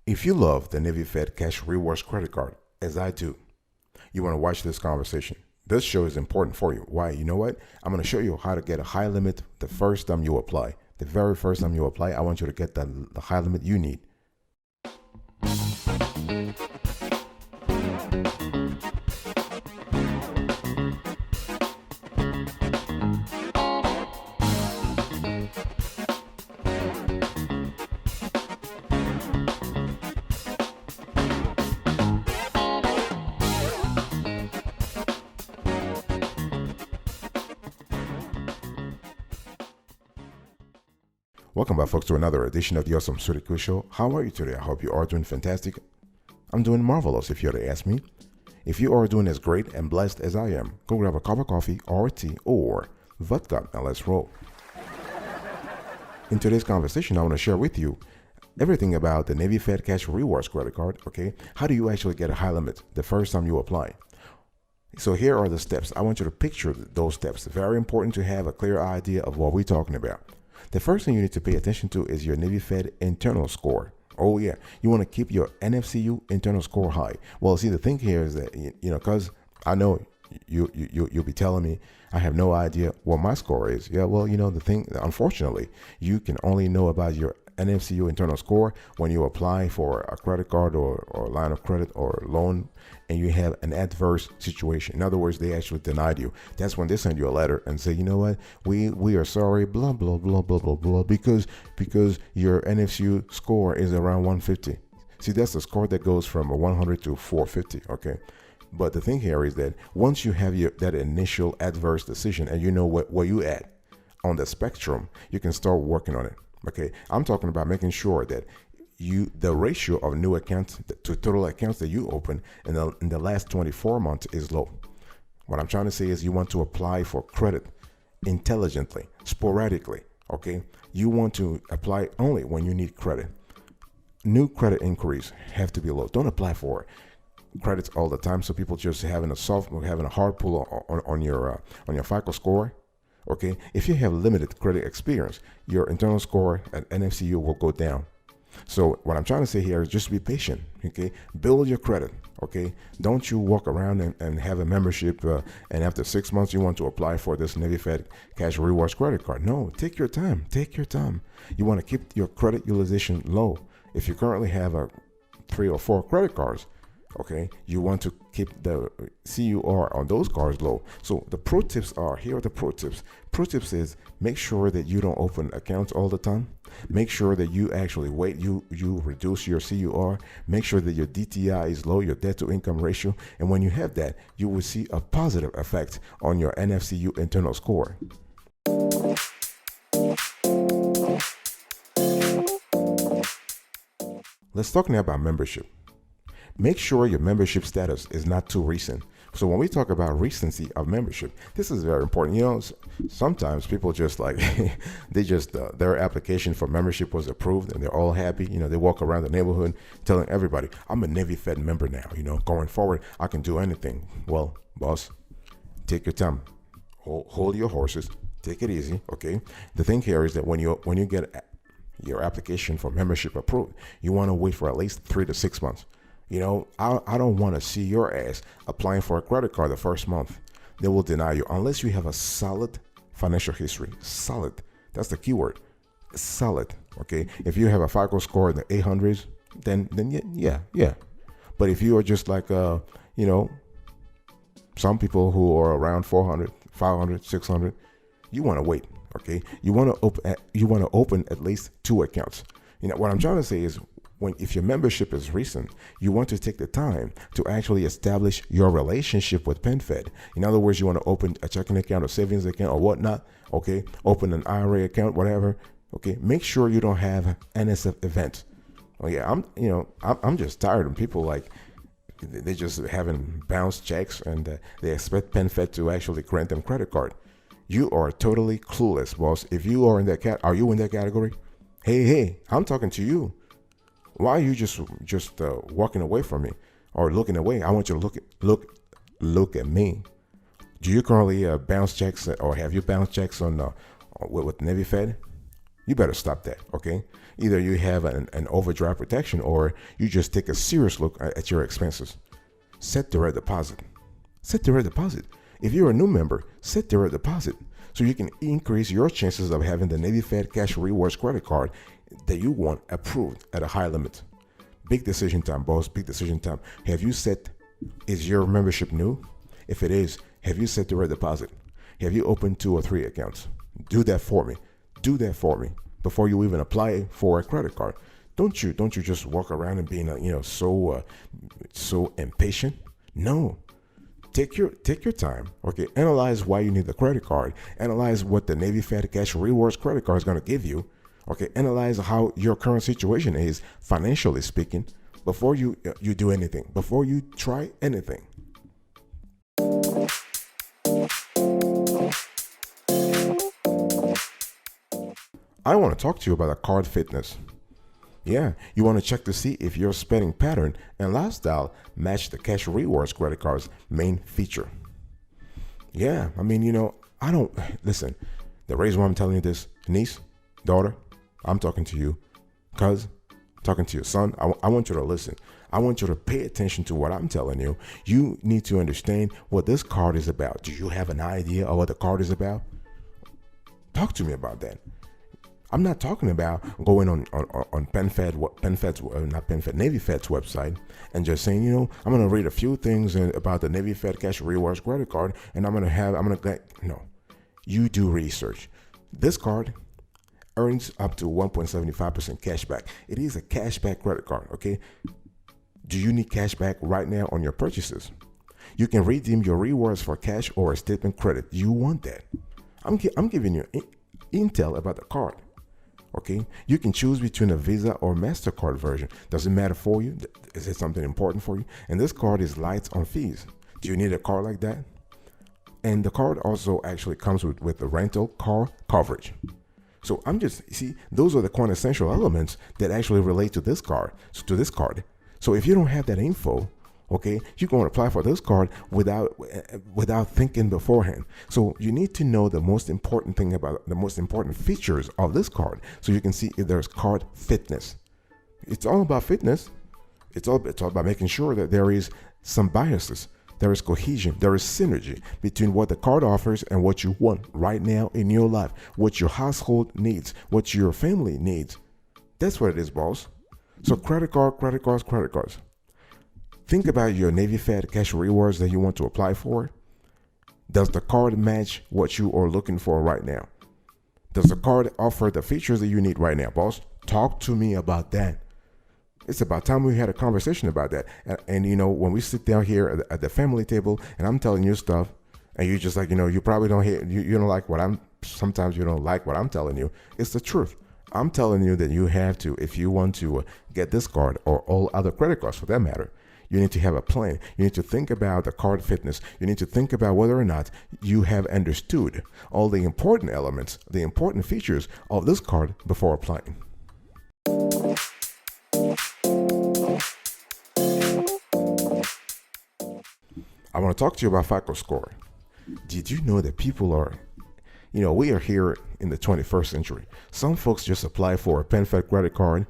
If you love the Navy Fed Cash Rewards credit card, as I do, you want to watch this conversation. This show is important for you. Why? You know what? I'm going to show you how to get a high limit the first time you apply. The very first time you apply, I want you to get the high limit you need. Welcome back, folks, to another edition of the Awesome Patrikio Show. How are you today? I hope you are doing fantastic. I'm doing marvelous, if you were to ask me. If you are doing as great and blessed as I am, go grab a cup of coffee or tea or vodka and let's roll. In today's conversation, I want to share with you everything about the Navy Fed Cash Rewards credit card. Okay, how do you actually get a high limit the first time you apply? So here are the steps. I want you to picture those steps. Very important to have a clear idea of what we're talking about. The first thing you need to pay attention to is your Navy Fed internal score. Oh yeah, you want to keep your nmcu internal score high. Well, see, the thing here is that, because I know you'll be telling me I have no idea what my score is. Yeah, well, the thing, unfortunately, you can only know about your nmcu internal score when you apply for a credit card or line of credit or loan and you have an adverse situation. In other words, they actually denied you. That's when they send you a letter and say, you know what, we are sorry, blah blah blah blah blah blah, because your nmcu score is around 150. See, that's the score that goes from 100 to 450. Okay, but the thing here is that once you have that initial adverse decision and you know where you at on the spectrum, you can start working on it. Okay, I'm talking about making sure that the ratio of new accounts to total accounts that you open in the last 24 months is low. What I'm trying to say is you want to apply for credit intelligently, sporadically. Okay, you want to apply only when you need credit. New credit inquiries have to be low. Don't apply for credits all the time. So people just having a hard pull on your FICO score. Okay, if you have limited credit experience, your internal score at nmcu will go down. So what I'm trying to say here is just be patient. Okay, build your credit. Okay, don't you walk around and have a membership and after 6 months you want to apply for this Navy Fed Cash Rewards credit card. No, take your time. Take your time. You want to keep your credit utilization low. If you currently have 3 or 4 credit cards, okay, you want to keep the CUR on those cards low. So the pro tips are, here are the pro tips. Pro tips is make sure that you don't open accounts all the time. Make sure that you actually wait, you reduce your CUR. Make sure that your DTI is low, your debt to income ratio. And when you have that, you will see a positive effect on your nmcu internal score. Let's talk now about membership. Make sure your membership status is not too recent. So when we talk about recency of membership, this is very important. Sometimes people just like, their application for membership was approved and they're all happy. They walk around the neighborhood telling everybody, I'm a Navy Fed member now. Going forward, I can do anything. Well, boss, take your time. Hold your horses. Take it easy, okay? The thing here is that when you get your application for membership approved, you want to wait for at least 3 to 6 months. I don't want to see your ass applying for a credit card the first month. They will deny you unless you have a solid financial history. Solid. That's the keyword. Solid. Okay. If you have a FICO score in the 800s, then yeah. But if you are just like some people who are around 400, 500, 600, you want to wait. Okay. You want to open at least 2 accounts. What I'm trying to say is, if your membership is recent, you want to take the time to actually establish your relationship with PenFed. In other words, you want to open a checking account or savings account or whatnot. Okay, open an IRA account, whatever. Okay, make sure you don't have NSF event. Oh yeah, I'm just tired of people like they just having bounce checks and they expect PenFed to actually grant them credit card. You are totally clueless, boss. If you are in that are you in that category? Hey, I'm talking to you. Why are you just walking away from me or looking away? I want you to look at me. Do you currently bounce checks or have you bounce checks on with Navy Fed? You better stop that, okay? Either you have an overdraft protection or you just take a serious look at your expenses. Set direct deposit. Set direct deposit. If you're a new member, set direct deposit so you can increase your chances of having the Navy Fed Cash Rewards credit card that you want approved at a high limit. Big decision time, boss. Big decision time. Is your membership new? If it is, have you set direct deposit? Have you opened 2 or 3 accounts? Do that for me. Do that for me before you even apply for a credit card. Don't you just walk around and being so impatient? No. Take your time. Okay, analyze why you need the credit card. Analyze what the Navy Fed Cash Rewards credit card is going to give you. Okay, analyze how your current situation is financially speaking before you do anything. Before you try anything. I want to talk to you about a card fitness. Yeah, you want to check to see if your spending pattern and lifestyle match the Cash Rewards credit card's main feature. Yeah, I don't listen. The reason why I'm telling you this, niece, daughter, I'm talking to you, cuz, talking to your son. I want you to listen. I want you to pay attention to what I'm telling you. You need to understand what this card is about. Do you have an idea of what the card is about? Talk to me about that. I'm not talking about going on Navy Fed's website and just saying, I'm going to read a few things about the Navy Fed Cash Rewards credit card and no. You do research. This card earns up to 1.75% cash back. It is a cashback credit card, okay? Do you need cash back right now on your purchases? You can redeem your rewards for cash or a statement credit. You want that? I'm giving you intel about the card. Okay, you can choose between a Visa or MasterCard version. Does it matter for you? Is it something important for you? And this card is light on fees. Do you need a card like that? And the card also actually comes with the rental car coverage. So those are the quintessential elements that actually relate to this card. So if you don't have that info, okay, you're going to apply for this card without thinking beforehand. So you need to know the most important features of this card so you can see if there's card fitness. It's all about fitness. It's all about making sure that there is some biases, there is cohesion, there is synergy between what the card offers and what you want right now in your life, what your household needs, what your family needs. That's what it is, boss. So credit cards. Think about your Navy Fed Cash Rewards that you want to apply for. Does the card match what you are looking for right now? Does the card offer the features that you need right now, boss? Talk to me about that. It's about time we had a conversation about that. And when we sit down here at the family table and I'm telling you stuff and you just you probably don't hear, you don't like sometimes you don't like what I'm telling you. It's the truth. I'm telling you that you have to, if you want to get this card or all other credit cards for that matter, you need to have a plan. You need to think about the card fitness. You need to think about whether or not you have understood all the important elements, the important features of this card before applying. I want to talk to you about FICO Score. Did you know that people are, we are here in the 21st century. Some folks just apply for a PenFed credit card,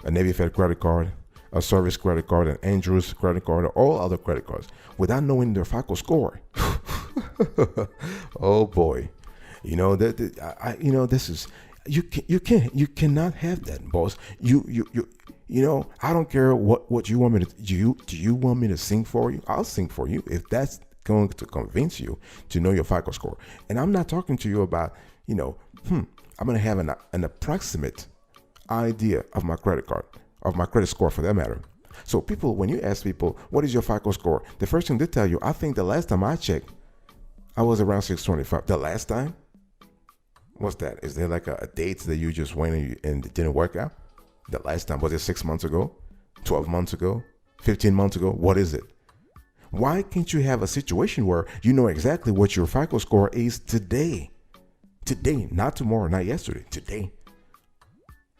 a Navy Fed credit card, a service credit card, an Andrews credit card, or all other credit cards without knowing their FICO score. Oh boy, this is you cannot have that, boss. I don't care what you want me to do. You want me to sing for you? I'll sing for you if that's going to convince you to know your FICO score. And I'm not talking to you about I'm going to have an approximate idea of my credit card, of my credit score for that matter. So people, when you ask people, what is your FICO score? The first thing they tell you, I think the last time I checked, I was around 625. The last time? What's that? Is there like a date that you just went and it didn't work out? The last time, was it 6 months ago? 12 months ago? 15 months ago? What is it? Why can't you have a situation where you know exactly what your FICO score is today? Today, not tomorrow, not yesterday, today.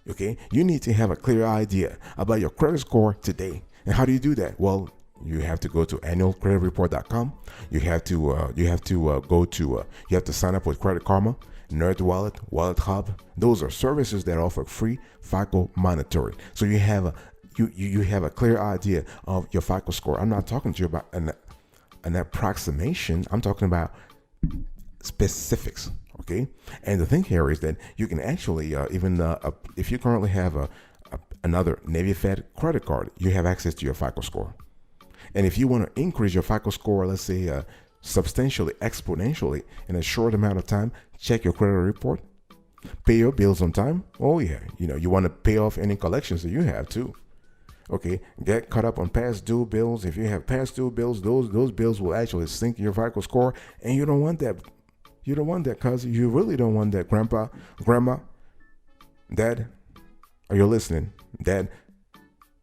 Okay, you need to have a clear idea about your credit score today. And how do you do that? Well, you have to go to annualcreditreport.com. You have to sign up with Credit Karma, NerdWallet, Wallet Hub. Those are services that offer free FICO monitoring. So you have a you have a clear idea of your FICO score. I'm not talking to you about an approximation. I'm talking about specifics. Okay. And the thing here is that you can actually if you currently have another Navy Fed credit card, you have access to your FICO score. And if you want to increase your FICO score, let's say substantially, exponentially in a short amount of time, check your credit report, pay your bills on time. Oh yeah, you want to pay off any collections that you have too. Okay, get caught up on past due bills. If you have past due bills, those bills will actually sink your FICO score, and you don't want that. You don't want that, cuz you really don't want that. Grandpa, grandma, dad, are you listening? Dad,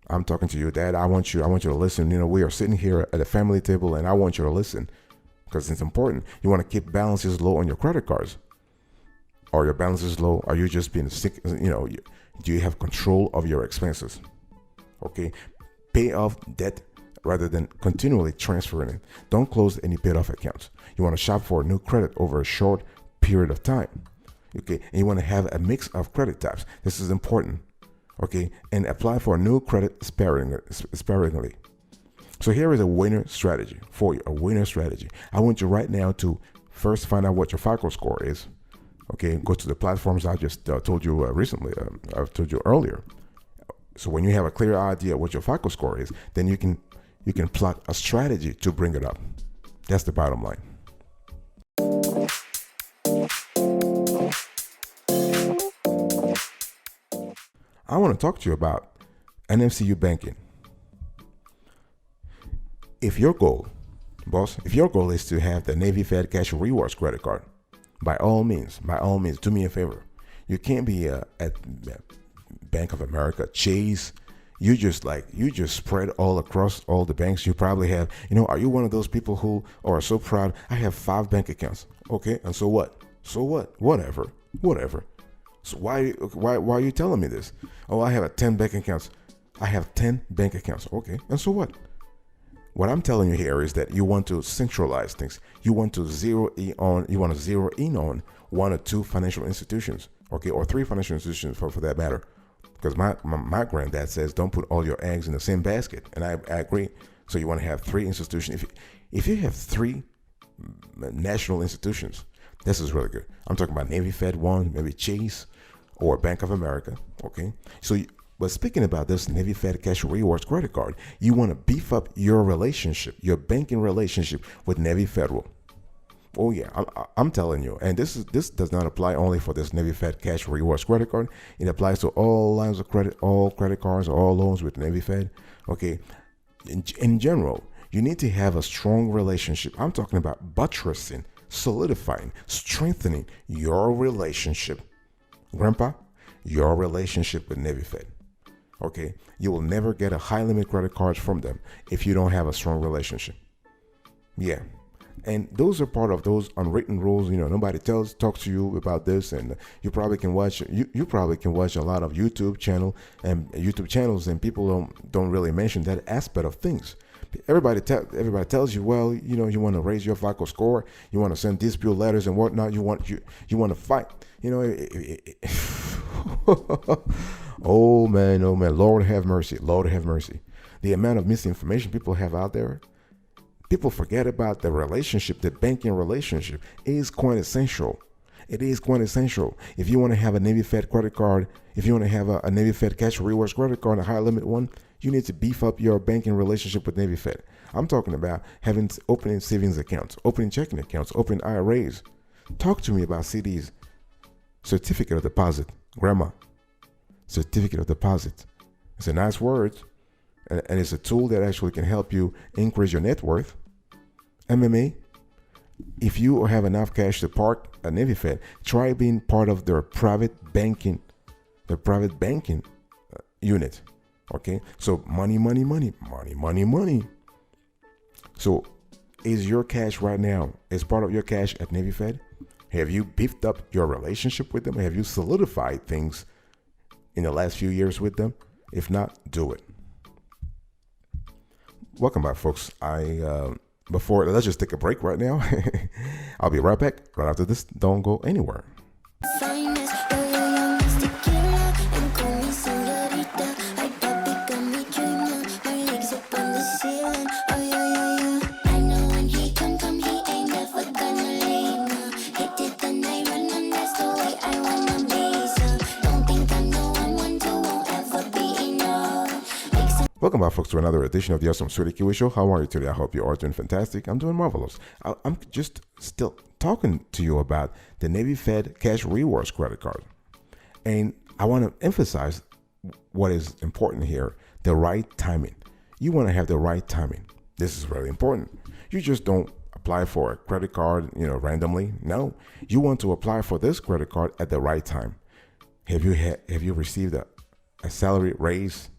I'm talking to you. Dad, I want you to listen. We are sitting here at a family table, and I want you to listen because it's important. You want to keep balances low on your credit cards. Are your balances low? Are you just being sick? Do you have control of your expenses? Okay, pay off debt rather than continually transferring it. Don't close any paid off accounts. You want to shop for a new credit over a short period of time. Okay, and you want to have a mix of credit types. This is important. Okay, and apply for a new credit sparingly. So here is a winner strategy for you, a winner strategy. I want you right now to first find out what your FICO score is. Okay, go to the platforms I just told you recently. I've told you earlier. So when you have a clear idea what your FICO score is, then you can plot a strategy to bring it up. That's the bottom line. I want to talk to you about nmcu banking. If your goal is to have the Navy Fed cashRewards credit card, by all means, do me a favor. You can't be at Bank of America, Chase. You just spread all across all the banks. You probably have, are you one of those people who are so proud? I have 5 bank accounts. Okay, and so what? Whatever. So why are you telling me this? Oh, I have 10 bank accounts. I have 10 bank accounts. Okay, and so what? What I'm telling you here is that you want to centralize things. You want to zero in on 1 or 2 financial institutions, okay, or 3 financial institutions for that matter. Because my granddad says don't put all your eggs in the same basket, and I agree. So you want to have 3 institutions. If you have 3 national institutions, this is really good. I'm talking about Navy Fed one, maybe Chase or Bank of America. Okay, but speaking about this Navy Fed cashRewards credit card, you want to beef up your relationship, your banking relationship with Navy Federal. Oh yeah, I'm telling you, and this does not apply only for this Navy Fed cashRewards credit card. It applies to all lines of credit, all credit cards, all loans with Navy Fed. Okay, in general, you need to have a strong relationship. I'm talking about buttressing, solidifying, strengthening your relationship, Grandpa, your relationship with Navy Fed. Okay, you will never get a high limit credit cards from them if you don't have a strong relationship. Yeah. And those are part of those unwritten rules. Nobody talks to you about this, and you probably can watch you probably can watch a lot of YouTube channels, and people don't really mention that aspect of things. Everybody tells you, well, you want to raise your FICO score, you want to send dispute letters and whatnot, you want to fight. Oh man, Lord have mercy. The amount of misinformation people have out there. People forget about the relationship. The banking relationship is quintessential. It is quintessential. If you want to have a Navy Fed credit card, if you want to have a Navy Fed cashRewards credit card, a high limit one, you need to beef up your banking relationship with Navy Fed. I'm talking about opening savings accounts, opening checking accounts, opening IRAs. Talk to me about CDs, certificate of deposit, grandma, certificate of deposit. It's a nice word. And it's a tool that actually can help you increase your net worth. MMA, if you have enough cash to park at Navy Fed, try being part of their private banking unit. Okay, so money. So is your cash right now, is part of your cash at Navy Fed? Have you beefed up your relationship with them? Have you solidified things in the last few years with them? If not, do it. Welcome back, folks. Let's just take a break right now. I'll be right back right after this. Don't go anywhere. Welcome back, folks, to another edition of the Awesome Sweetie Kiwi Show. How are you today? I hope you are doing fantastic. I'm doing marvelous. I'm just still talking to you about the Navy Fed Cash Rewards credit card. And I want to emphasize what is important here, the right timing. You want to have the right timing. This is really important. You just don't apply for a credit card, randomly. No, you want to apply for this credit card at the right time. Have you received a salary raise?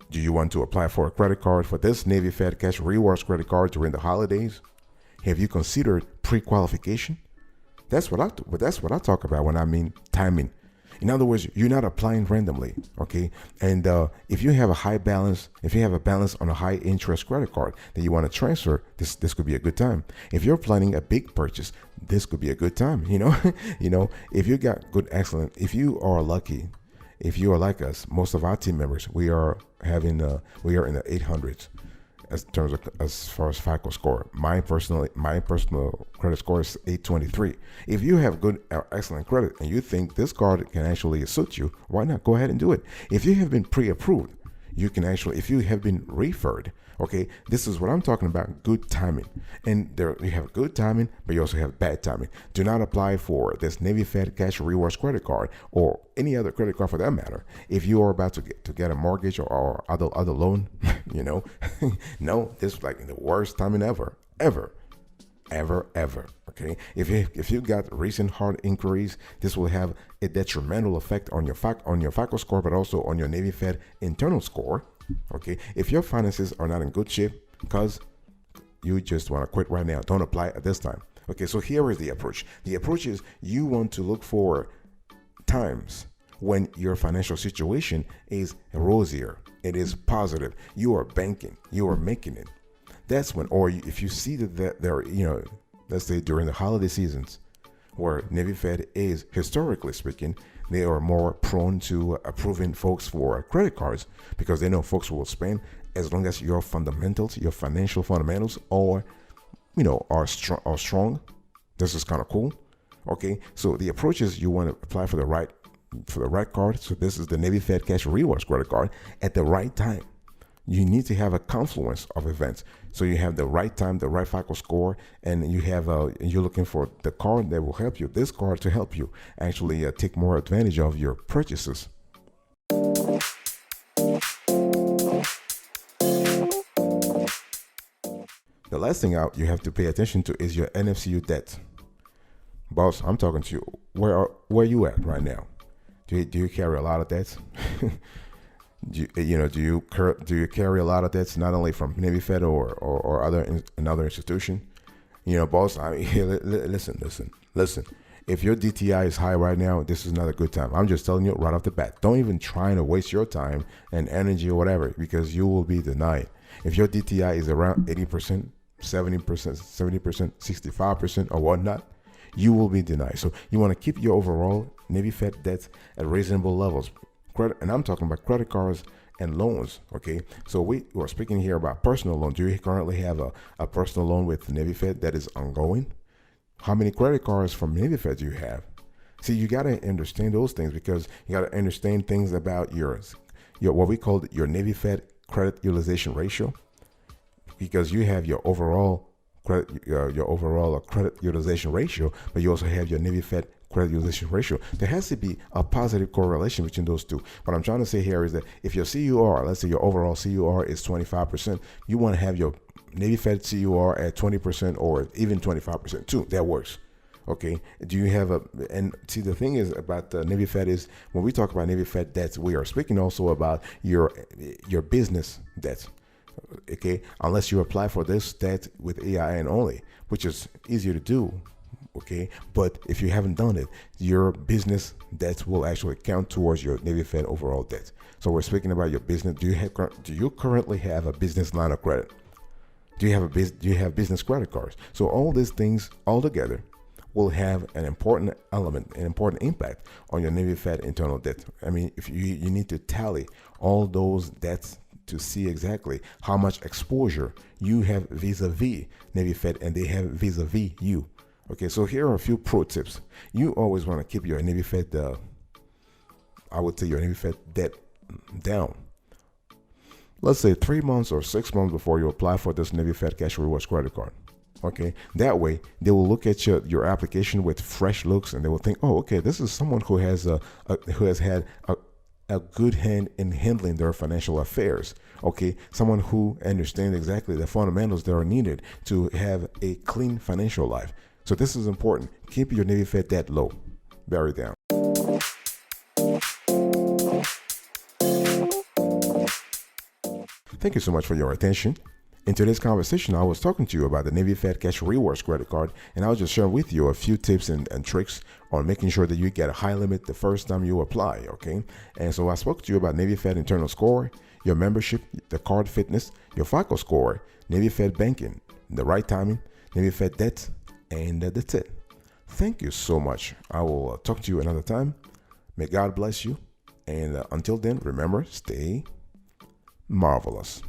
Do you want to apply for a credit card for this Navy Fed Cash Rewards credit card during the holidays? Have you considered pre-qualification? That's what I talk about when I mean timing. In other words, you're not applying randomly, okay? And if you have a balance on a high interest credit card that you want to transfer, this could be a good time. If you're planning a big purchase, this could be a good time. If you got if you are lucky, if you are like us, most of our team members, we are in the 800s as far as FICO score. My personal credit score is 823. If you have good excellent credit and you think this card can actually suit you, why not go ahead and do it? If you have been pre-approved, you can actually, if you have been referred, okay, this is what I'm talking about, good timing. And there you have good timing, but you also have bad timing. Do not apply for this Navy Fed Cash Rewards credit card or any other credit card for that matter if you are about to get a mortgage or other loan. No, this is like the worst timing ever. Okay, if you got recent hard inquiries, this will have a detrimental effect on your FICO score, but also on your Navy Fed internal score. Okay, if your finances are not in good shape because you just want to quit right now, don't apply at this time. Okay, so here is the approach. The approach is you want to look for times when your financial situation is rosier, it is positive, you are banking, you are making it. That's when, or if you see that there, let's say during the holiday seasons, where Navy Fed is, historically speaking, they are more prone to approving folks for credit cards because they know folks will spend as long as your fundamentals, your financial fundamentals, are strong. This is kind of cool. Okay, so the approach is you want to apply for the right card. So this is the Navy Fed Cash Rewards credit card at the right time. You need to have a confluence of events. So you have the right time, the right FICO score, and you're looking for the card that will help you, this card to help you actually take more advantage of your purchases. The last thing you have to pay attention to is your nmcu debt. Boss, I'm talking to you. Where you at right now? Do you carry a lot of debts? Do you carry a lot of debts, not only from Navy Fed or another institution? Boss, listen. If your DTI is high right now, this is not a good time. I'm just telling you right off the bat. Don't even try to waste your time and energy or whatever, because you will be denied. If your DTI is around 80%, 70%, 65% or whatnot, you will be denied. So you want to keep your overall Navy Fed debts at reasonable levels. And I'm talking about credit cards and loans. Okay, so we are speaking here about personal loan. Do you currently have a personal loan with Navy Fed that is ongoing? How many credit cards from Navy Fed do you have? See, you got to understand those things, because you got to understand things about your what we call your Navy Fed credit utilization ratio, because you have your overall credit utilization ratio, but you also have your Navy Fed credit utilization ratio. There has to be a positive correlation between those two. What I'm trying to say here is that if your CUR, let's say your overall CUR is 25%, you want to have your Navy Fed CUR at 20% or even 25% too. That works. Okay. Do you have and see, the thing is about the Navy Fed is, when we talk about Navy Fed debts, we are speaking also about your business debts. Okay. Unless you apply for this debt with EIN only, which is easier to do. Okay, but if you haven't done it, your business debts will actually count towards your Navy Fed overall debt. So we're speaking about your business. Do you currently have a business line of credit? Do you have business credit cards? So all these things all together will have an important element, an important impact on your Navy Fed internal debt. I mean, if you need to tally all those debts to see exactly how much exposure you have vis-a-vis Navy Fed and they have vis-a-vis you. Okay, so here are a few pro tips. You always want to keep your Navy Fed, I would say your Navy Fed debt down. let's say 3 months or 6 months before you apply for this Navy Fed Cash Rewards credit card. Okay, that way they will look at your application with fresh looks, and they will think, oh, okay, this is someone who has had a good hand in handling their financial affairs. Okay, someone who understands exactly the fundamentals that are needed to have a clean financial life. So this is important. Keep your Navy Fed debt low. Bury down. Thank you so much for your attention. In today's conversation, I was talking to you about the Navy Fed Cash Rewards credit card, and I was just sharing with you a few tips and tricks on making sure that you get a high limit the first time you apply, okay? And so I spoke to you about Navy Fed internal score, your membership, the card fitness, your FICO score, Navy Fed banking, the right timing, Navy Fed debt, and that's it. Thank you so much. I will talk to you another time. May God bless you. And until then, remember, stay marvelous.